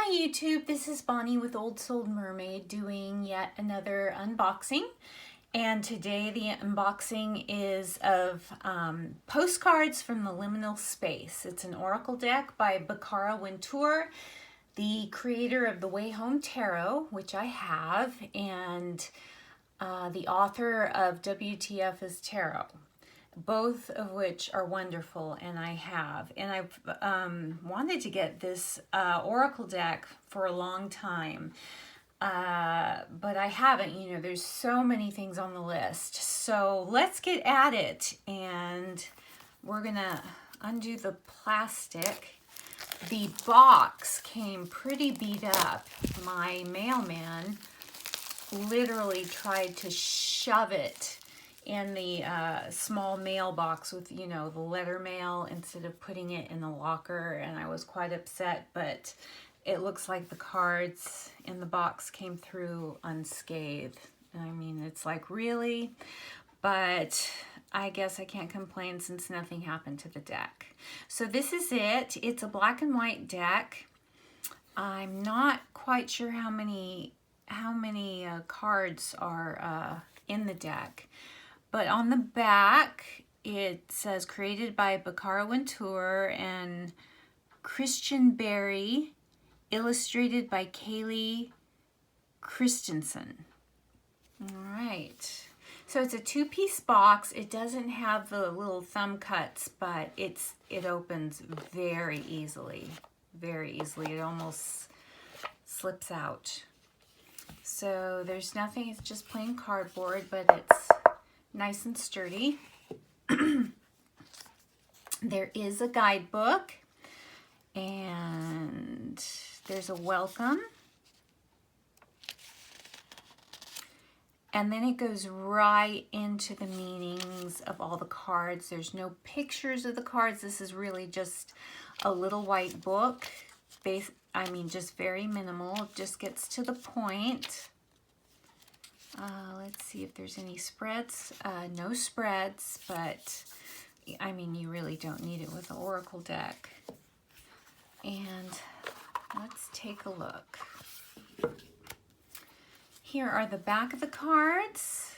Hi YouTube, this is Bonnie with Old Soul Mermaid doing yet another unboxing. And today the unboxing is of Postcards from the Liminal Space. It's an oracle deck by Bakara Wintner, the creator of the Way Home Tarot, which I have, and the author of WTF is Tarot. Both of which are wonderful, and I have. And I've wanted to get this oracle deck for a long time, but I haven't. You know, there's so many things on the list. So let's get at it, and we're gonna undo the plastic. The box came pretty beat up. My mailman literally tried to shove it in the small mailbox with, you know, the letter mail instead of putting it in the locker, and I was quite upset, but it looks like the cards in the box came through unscathed. I mean, it's like, really? But I guess I can't complain since nothing happened to the deck. So this is it. It's a black and white deck. I'm not quite sure how many cards are in the deck. But on the back, it says created by Bakara Wintner and Christian Berry, illustrated by Kaylee Christensen. All right. So it's a two-piece box. It doesn't have the little thumb cuts, but it opens very easily. Very easily. It almost slips out. So there's nothing. It's just plain cardboard, but it's nice and sturdy. There is a guidebook, and there's a welcome, and then it goes right into the meanings of all the cards. There's no pictures of the cards. This is really just a little white book. Just very minimal. It just gets to the point. Let's see if there's any spreads. No spreads, but I mean, you really don't need it with an oracle deck. And let's take a look. Here are the back of the cards.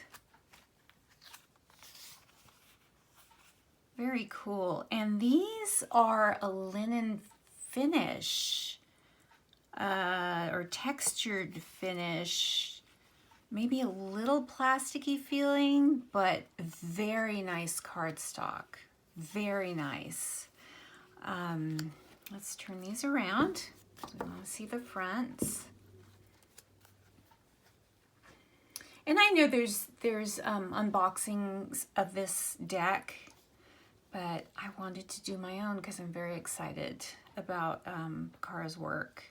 Very cool. And these are a linen finish, or textured finish. Maybe a little plasticky feeling, but very nice cardstock. Very nice. Let's turn these around. We want to see the fronts. And I know there's unboxings of this deck, but I wanted to do my own because I'm very excited about Bakara's work.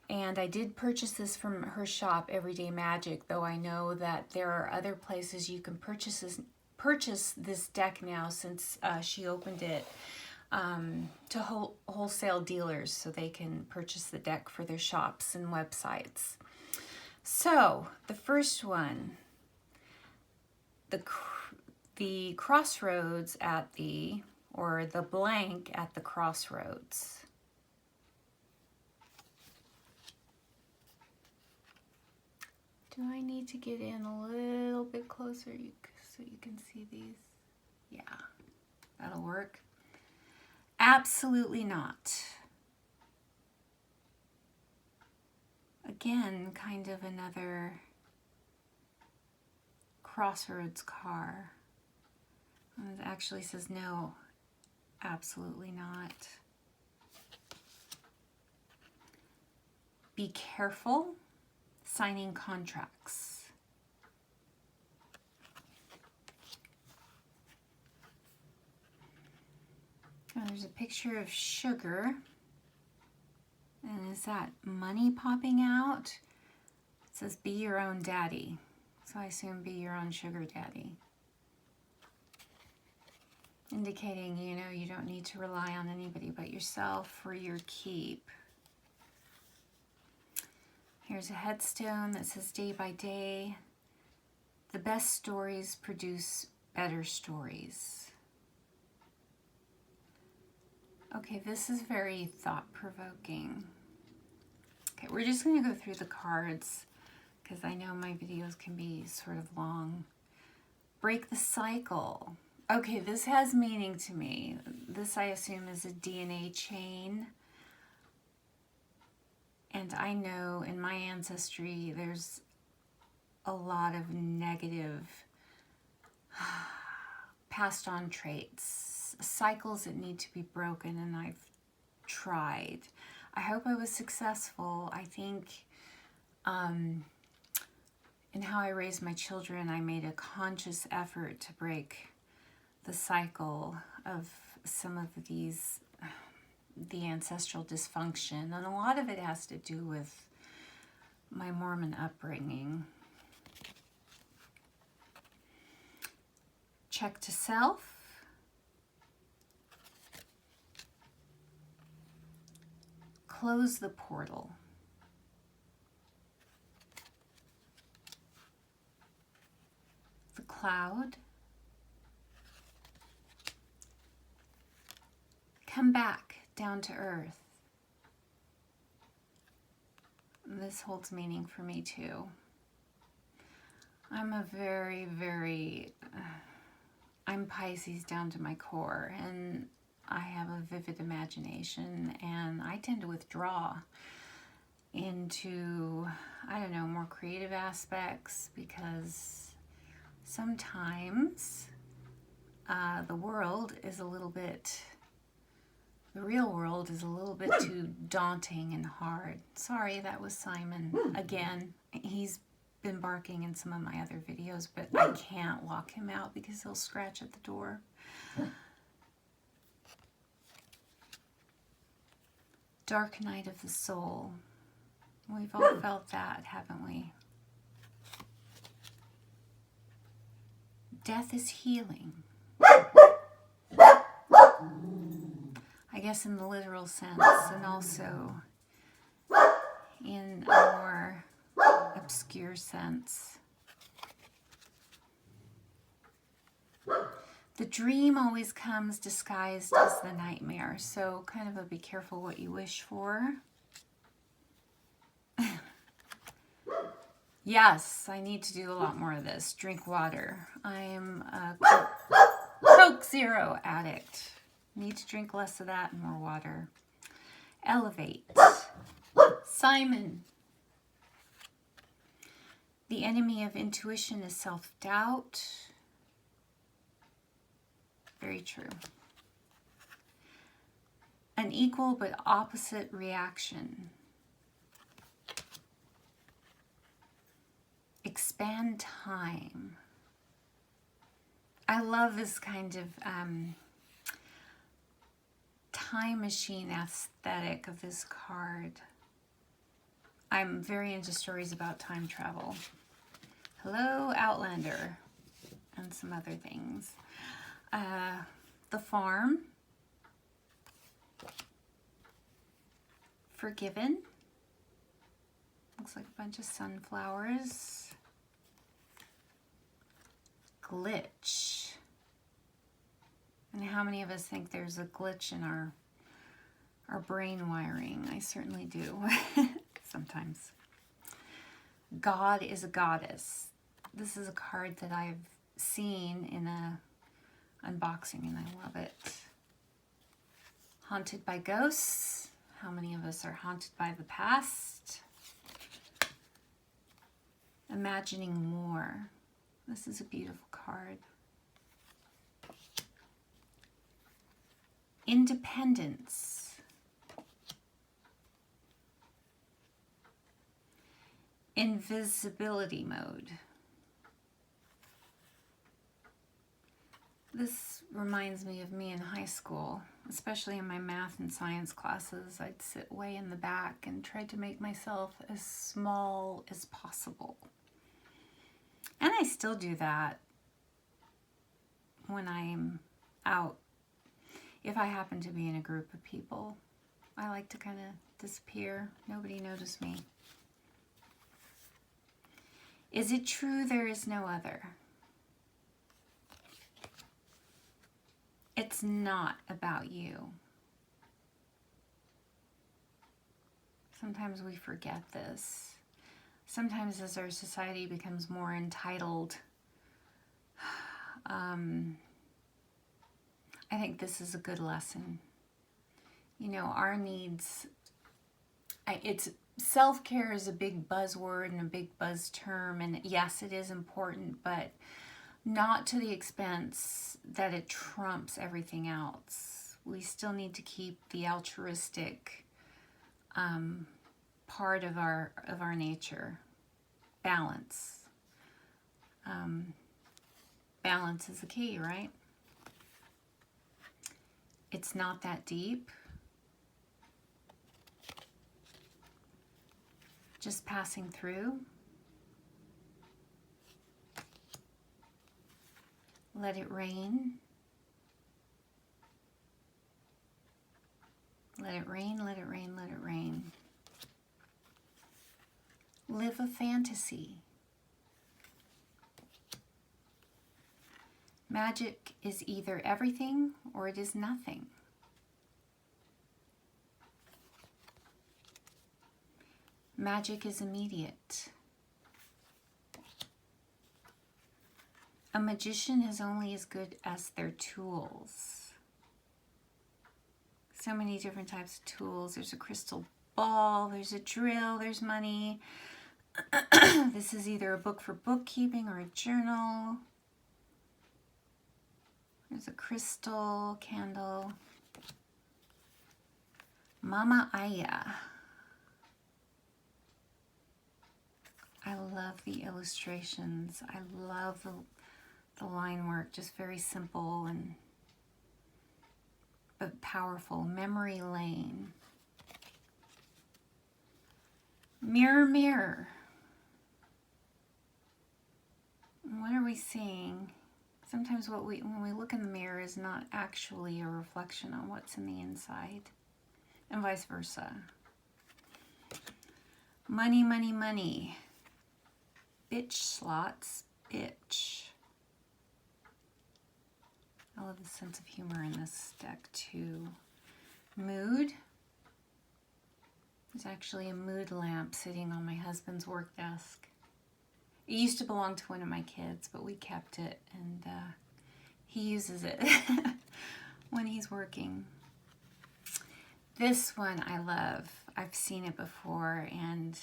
And I did purchase this from her shop, Everyday Magic, though I know that there are other places you can purchase this deck now, since she opened it to wholesale dealers, so they can purchase the deck for their shops and websites. So the first one, the crossroads at the, or the blank at the crossroads. Do I need to get in a little bit closer so you can see these? Yeah, that'll work. Absolutely not. Again, kind of another crossroads car. It actually says no, absolutely not. Be careful signing contracts. Oh, there's a picture of sugar. And is that money popping out? It says be your own daddy. So I assume be your own sugar daddy. Indicating, you know, you don't need to rely on anybody but yourself for your keep. Here's a headstone that says day by day, the best stories produce better stories. Okay, this is very thought-provoking. Okay, we're just going to go through the cards because I know my videos can be sort of long. Break the cycle. Okay, this has meaning to me. This, I assume, is a DNA chain. And I know in my ancestry there's a lot of negative passed on traits, cycles that need to be broken, and I've tried. I hope I was successful. I think in how I raised my children, I made a conscious effort to break the cycle of some of these, the ancestral dysfunction, and a lot of it has to do with my Mormon upbringing. Check to self. Close the portal. The cloud. Come back down to earth. This holds meaning for me too. I'm a I'm Pisces down to my core, and I have a vivid imagination, and I tend to withdraw into, I don't know, more creative aspects, because sometimes the world is a little bit, the real world is a little bit too daunting and hard. Sorry, that was Simon again. He's been barking in some of my other videos, but I can't lock him out because he'll scratch at the door. Dark night of the soul. We've all felt that, haven't we? Death is healing. I guess in the literal sense, and also in a more obscure sense. The dream always comes disguised as the nightmare, so kind of be careful what you wish for. Yes, I need to do a lot more of this. Drink water. I am a Coke Zero addict. Need to drink less of that and more water. Elevate. Simon. The enemy of intuition is self-doubt. Very true. An equal but opposite reaction. Expand time. I love this kind of time machine aesthetic of this card. I'm very into stories about time travel. Hello, Outlander, and some other things. The farm. Forgiven. Looks like a bunch of sunflowers. Glitch. And how many of us think there's a glitch in our brain wiring? I certainly do. Sometimes. God is a goddess. This is a card that I've seen in a unboxing, and I love it. Haunted by ghosts. How many of us are haunted by the past? Imagining more. This is a beautiful card. Independence. Invisibility mode. This reminds me of me in high school, especially in my math and science classes. I'd sit way in the back and try to make myself as small as possible. And I still do that when I'm out. If I happen to be in a group of people, I like to kind of disappear. Nobody notice me. Is it true there is no other? It's not about you. Sometimes we forget this. Sometimes as our society becomes more entitled, I think this is a good lesson. You know, our needs, it's self-care is a big buzzword and a big buzz term, and yes, it is important, but not to the expense that it trumps everything else. We still need to keep the altruistic part of our nature. Balance. Balance is the key, right? It's not that deep. Just passing through. Let it rain. Let it rain, let it rain, let it rain. Live a fantasy. Magic is either everything or it is nothing. Magic is immediate. A magician is only as good as their tools. So many different types of tools. There's a crystal ball, there's a drill, there's money. This is either a book for bookkeeping or a journal. There's a crystal candle. Mama Aya. I love the illustrations. I love the line work, just very simple and but powerful. Memory lane. Mirror, mirror. What are we seeing? Sometimes when we look in the mirror is not actually a reflection on what's in the inside, and vice versa. Money, money, money. Bitch slots, bitch. I love the sense of humor in this deck too. Mood. There's actually a mood lamp sitting on my husband's work desk. It used to belong to one of my kids, but we kept it, and he uses it when he's working. This one I love. I've seen it before and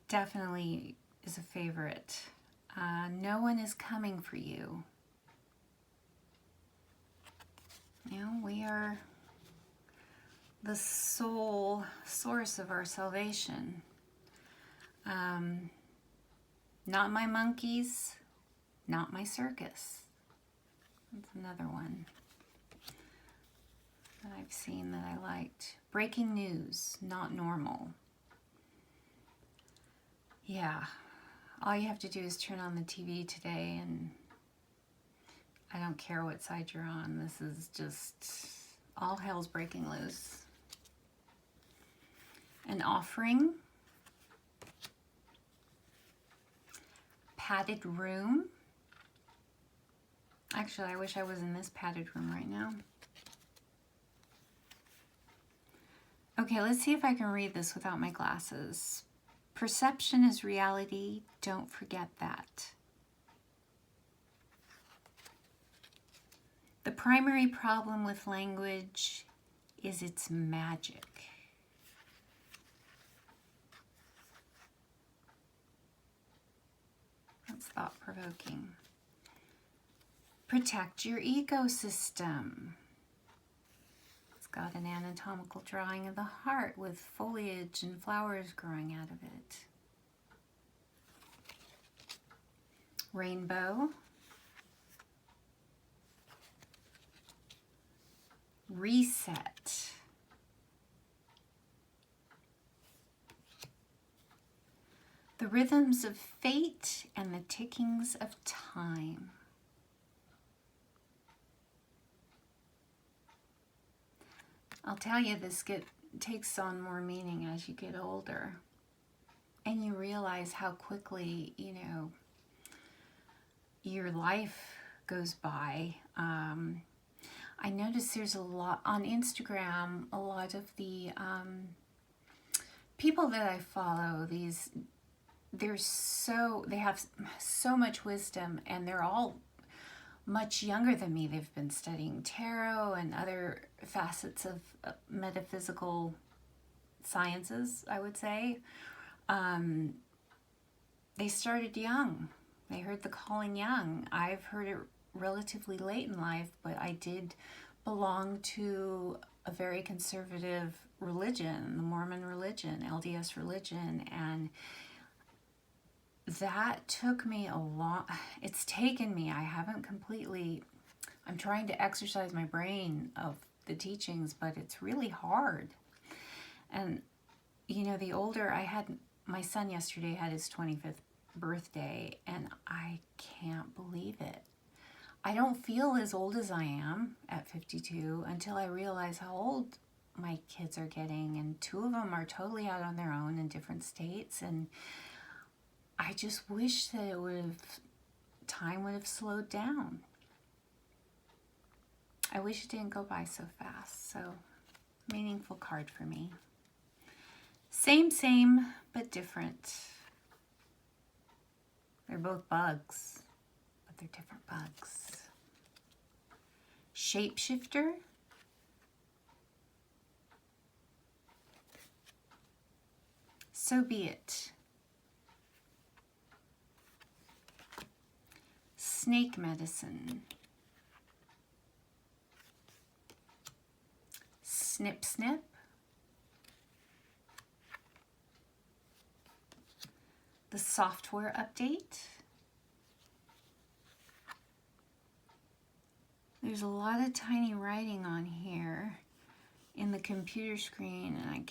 definitely is a favorite. No one is coming for you. You know, we are the sole source of our salvation. Not my monkeys, not my circus. That's another one that I've seen that I liked. Breaking news, not normal. Yeah, all you have to do is turn on the TV today and I don't care what side you're on. This is just all hell's breaking loose. An offering. Padded room. Actually, I wish I was in this padded room right now. Okay, let's see if I can read this without my glasses. Perception is reality. Don't forget that. The primary problem with language is its magic. That's thought-provoking. Protect your ecosystem. It's got an anatomical drawing of the heart with foliage and flowers growing out of it. Rainbow. Reset. The rhythms of fate and the tickings of time. I'll tell you, this takes on more meaning as you get older. And you realize how quickly, you know, your life goes by. I notice there's a lot on Instagram, a lot of the people that I follow, they have so much wisdom, and they're all much younger than me. They've been studying tarot and other facets of metaphysical sciences, I would say. They started young. They heard the calling young. I've heard it relatively late in life, but I did belong to a very conservative religion, the Mormon religion, LDS religion, and that took me a long, it's taken me, I'm trying to exercise my brain of the teachings, but it's really hard. And, the older my son yesterday had his 25th birthday, and I can't believe it. I don't feel as old as I am at 52 until I realize how old my kids are getting, and 2 of them are totally out on their own in different states, and I just wish that time would have slowed down. I wish it didn't go by so fast. So, meaningful card for me. Same, but different. They're both bugs, but they're different bugs. Shapeshifter. So be it. Snake medicine. Snip, snip. The software update. There's a lot of tiny writing on here in the computer screen, and I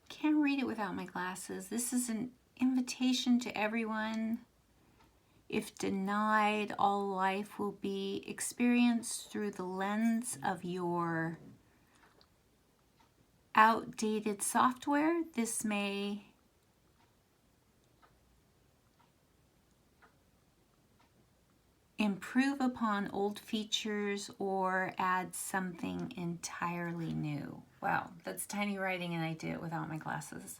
can't read it without my glasses. This is an invitation to everyone. If denied, all life will be experienced through the lens of your outdated software. This may improve upon old features or add something entirely new. Wow, that's tiny writing, and I did it without my glasses.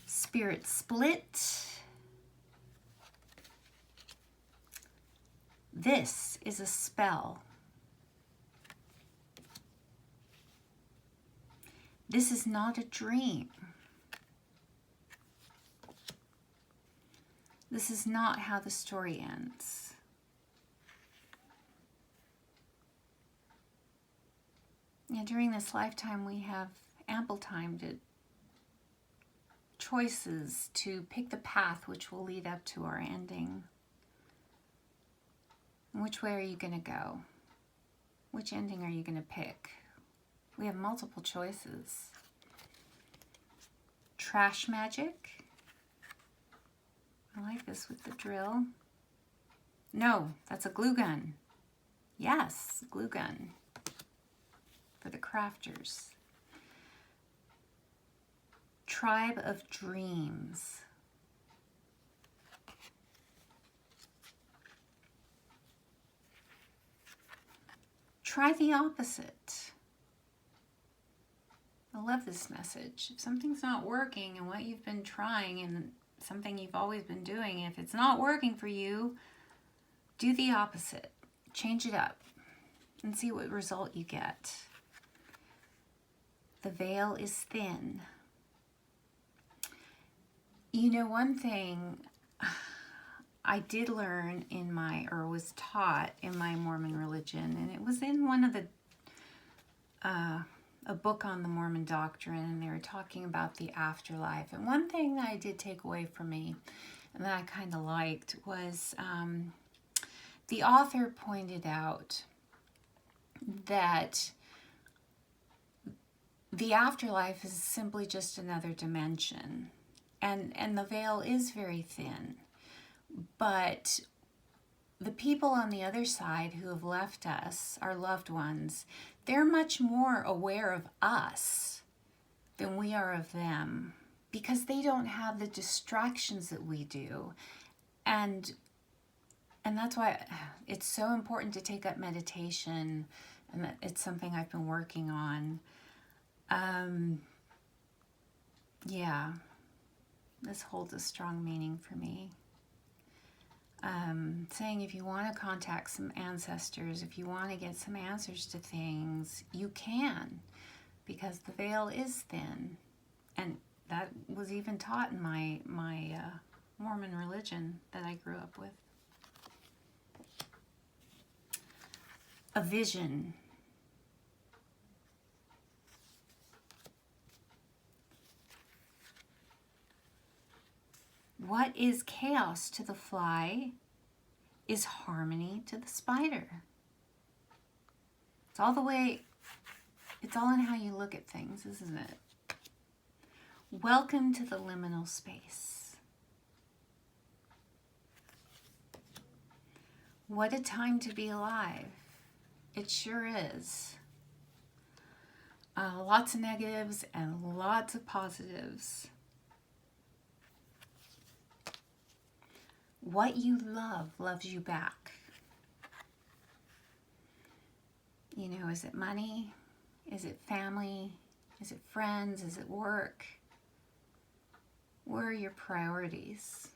Spirit split. This is a spell. This is not a dream. This is not how the story ends. During this lifetime, we have ample time to choices to pick the path which will lead up to our ending. Which way are you going to go? Which ending are you going to pick? We have multiple choices. Trash magic. I like this with the drill. No, that's a glue gun. Yes, glue gun for the crafters. Tribe of dreams. Try the opposite. I love this message. If something's not working and what you've been trying and something you've always been doing, if it's not working for you, do the opposite. Change it up and see what result you get. The veil is thin. One thing I did learn was taught in my Mormon religion, and it was in one of the, a book on the Mormon doctrine, and they were talking about the afterlife. And one thing that I did take away from me, and that I kind of liked, was the author pointed out that the afterlife is simply just another dimension, and the veil is very thin. But the people on the other side who have left us, our loved ones, they're much more aware of us than we are of them, because they don't have the distractions that we do. And that's why it's so important to take up meditation, and it's something I've been working on. Yeah, this holds a strong meaning for me. Saying if you want to contact some ancestors, if you want to get some answers to things, you can, because the veil is thin. And that was even taught in my Mormon religion that I grew up with. A vision. What is chaos to the fly is harmony to the spider. It's all in how you look at things, isn't it? Welcome to the liminal space. What a time to be alive. It sure is. Lots of negatives and lots of positives. What you love loves you back. You know, is it money? Is it family? Is it friends? Is it work? What are your priorities?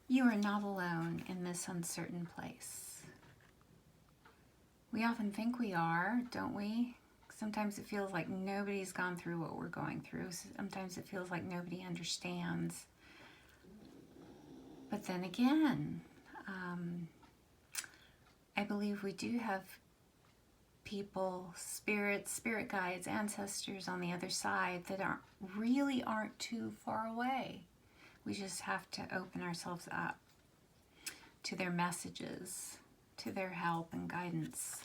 You are not alone in this uncertain place. We often think we are, don't we? Sometimes it feels like nobody's gone through what we're going through. Sometimes it feels like nobody understands. But then again, I believe we do have people, spirits, spirit guides, ancestors on the other side that aren't too far away. We just have to open ourselves up to their messages, to their help and guidance.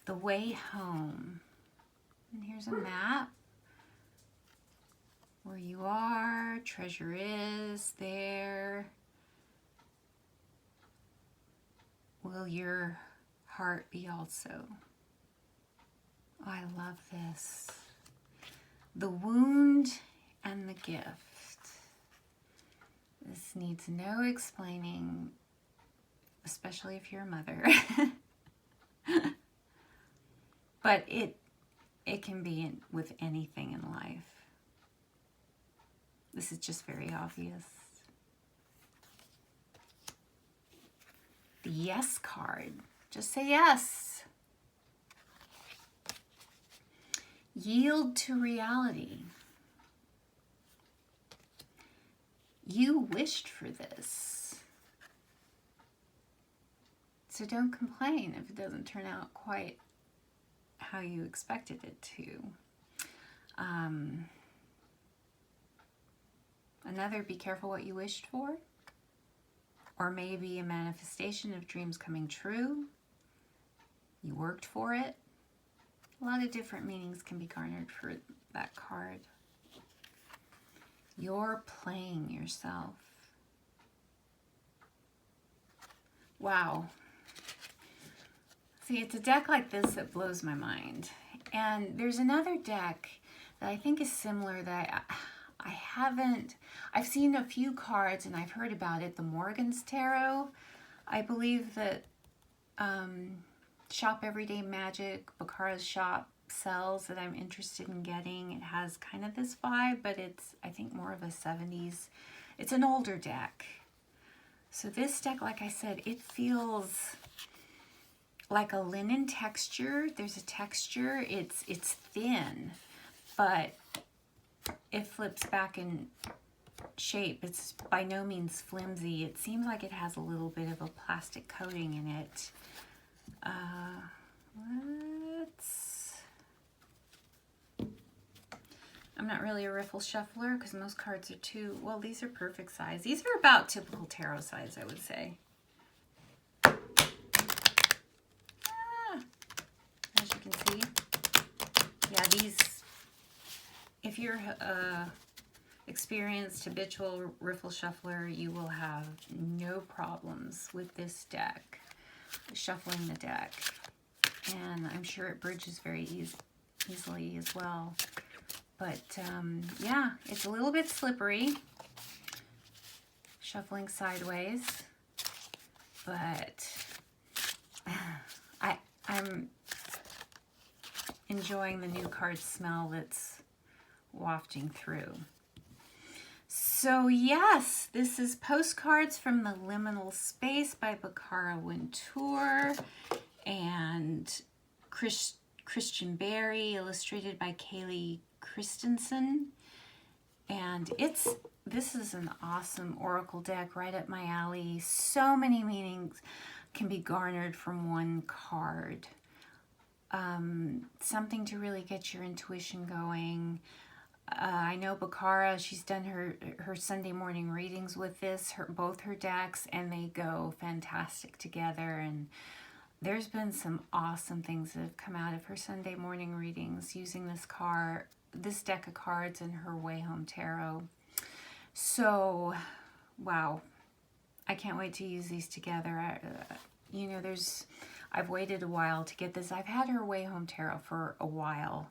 The way home. And here's a map. Where you are, treasure is there. Will your heart be also? Oh, I love this. The wound and the gift. This needs no explaining, especially if you're a mother. But it can be with anything in life. This is just very obvious. The yes card. Just say yes. Yield to reality. You wished for this. So don't complain if it doesn't turn out quite how you expected it to. Another, be careful what you wished for. Or maybe a manifestation of dreams coming true. You worked for it. A lot of different meanings can be garnered for that card. You're playing yourself. Wow. See, it's a deck like this that blows my mind. And there's another deck that I think is similar that I've seen a few cards and I've heard about it, the Morgan's Tarot. I believe that Shop Everyday Magic, Bakara's shop, sells, that I'm interested in getting. It has kind of this vibe, but it's, I think, more of a 70s. It's an older deck. So this deck, like I said, it feels like a linen texture. There's a texture. It's thin, but it flips back in shape. It's by no means flimsy. It seems like it has a little bit of a plastic coating in it. I'm not really a riffle shuffler because most cards are too, well, these are perfect size. These are about typical tarot size, I would say. As you can see, yeah, these, if you're experienced habitual riffle shuffler, you will have no problems with this deck, shuffling the deck. And I'm sure it bridges very easily as well. But yeah, it's a little bit slippery, shuffling sideways, but enjoying the new card smell that's wafting through. So yes, this is Postcards from the Liminal Space by Bakara, Wintner, and Christian Berry, illustrated by Kaylee Christensen. And this is an awesome oracle deck right up my alley. So many meanings can be garnered from one card. Something to really get your intuition going. I know Bakara, she's done her Sunday morning readings with this, both her decks, and they go fantastic together. And there's been some awesome things that have come out of her Sunday morning readings using this deck of cards and her Way Home Tarot. So, wow, I can't wait to use these together. You know, I've waited a while to get this. I've had her Way Home Tarot for a while.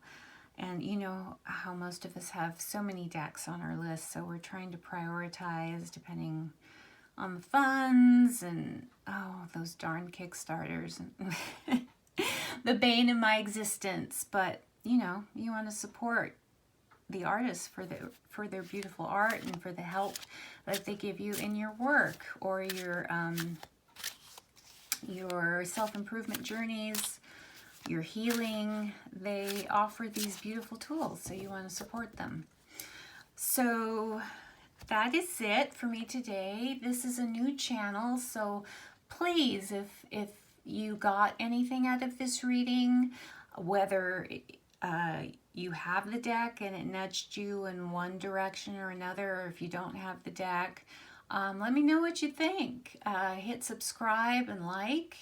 And you know how most of us have so many decks on our list, so we're trying to prioritize depending on the funds and, oh, those darn Kickstarters. The bane of my existence. But, you know, you want to support the artists for their beautiful art and for the help that they give you in your work or your self-improvement journeys, your healing. They offer these beautiful tools, so you want to support them. So that is it for me today. This is a new channel, so please, if you got anything out of this reading, whether you have the deck and it nudged you in one direction or another, or if you don't have the deck, let me know what you think. Hit subscribe and like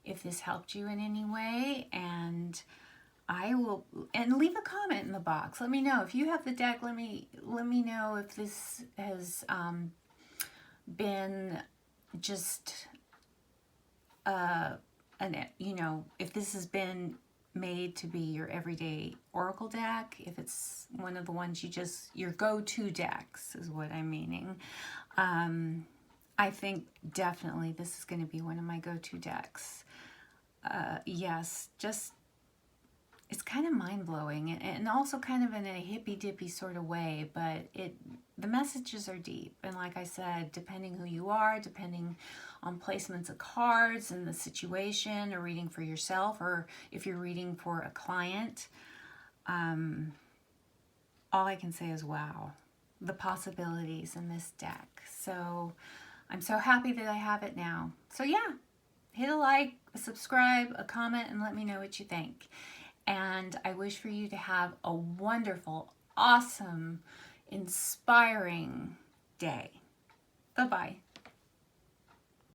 if this helped you in any way, and leave a comment in the box. Let me know if you have the deck. Let me know if this has been just if this has been made to be your everyday oracle deck, if it's one of the ones your go-to decks is what I'm meaning. I think definitely this is going to be one of my go-to decks. Yes, just, it's kind of mind-blowing and also kind of in a hippy-dippy sort of way, but the messages are deep. And like I said, depending who you are, depending on placements of cards and the situation, or reading for yourself, or if you're reading for a client, all I can say is wow, the possibilities in this deck. So I'm so happy that I have it now. So yeah, hit a like, a subscribe, a comment, and let me know what you think. And I wish for you to have a wonderful, awesome, inspiring day. Bye-bye.